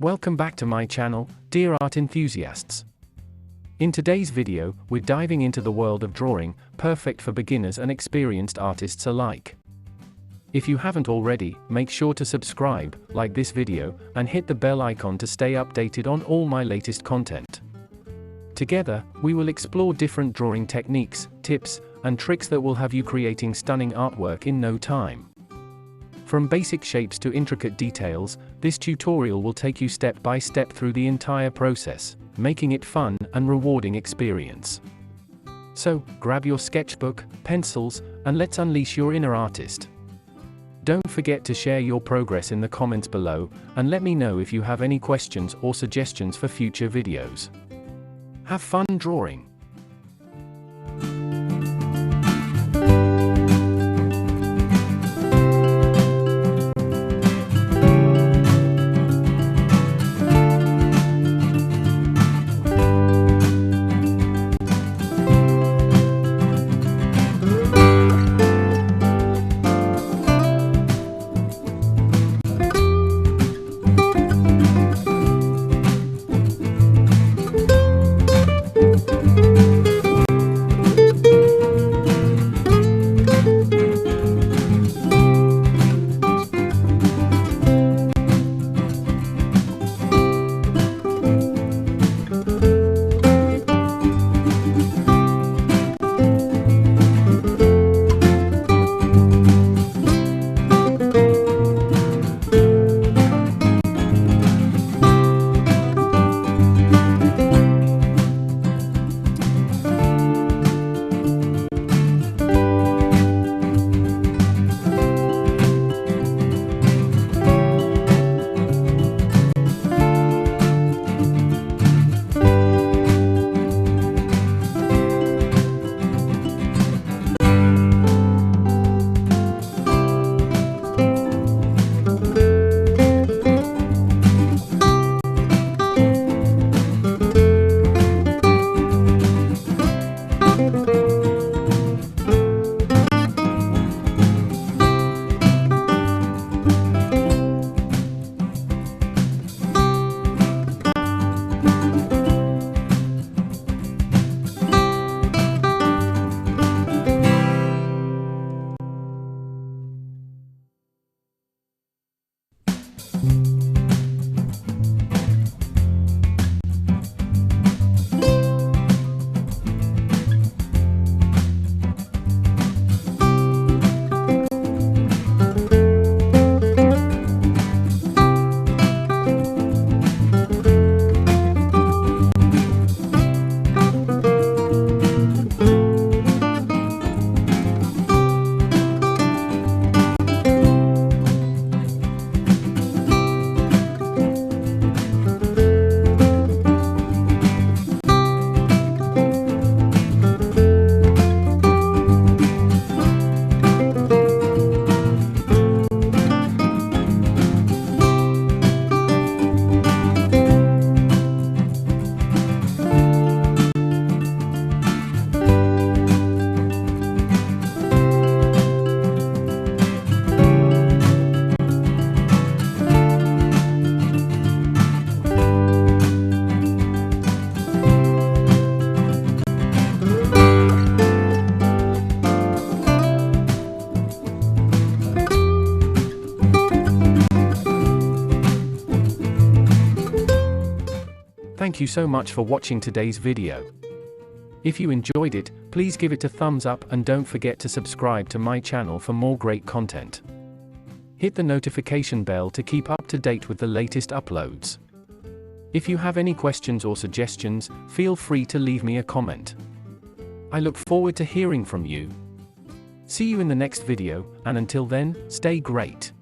Welcome back to my channel, dear art enthusiasts. In today's video, we're diving into the world of drawing, perfect for beginners and experienced artists alike. If you haven't already, make sure to subscribe, like this video, and hit the bell icon to stay updated on all my latest content. Together, we will explore different drawing techniques, tips, and tricks that will have you creating stunning artwork in no time. From basic shapes to intricate details, this tutorial will take you step by step through the entire process, making it fun and rewarding experience. So, grab your sketchbook, pencils, and let's unleash your inner artist. Don't forget to share your progress in the comments below, and let me know if you have any questions or suggestions for future videos. Have fun drawing! Thank you so much for watching today's video. If you enjoyed it, please give it a thumbs up and don't forget to subscribe to my channel for more great content. Hit the notification bell to keep up to date with the latest uploads. If you have any questions or suggestions, feel free to leave me a comment. I look forward to hearing from you. See you in the next video, and until then, stay great.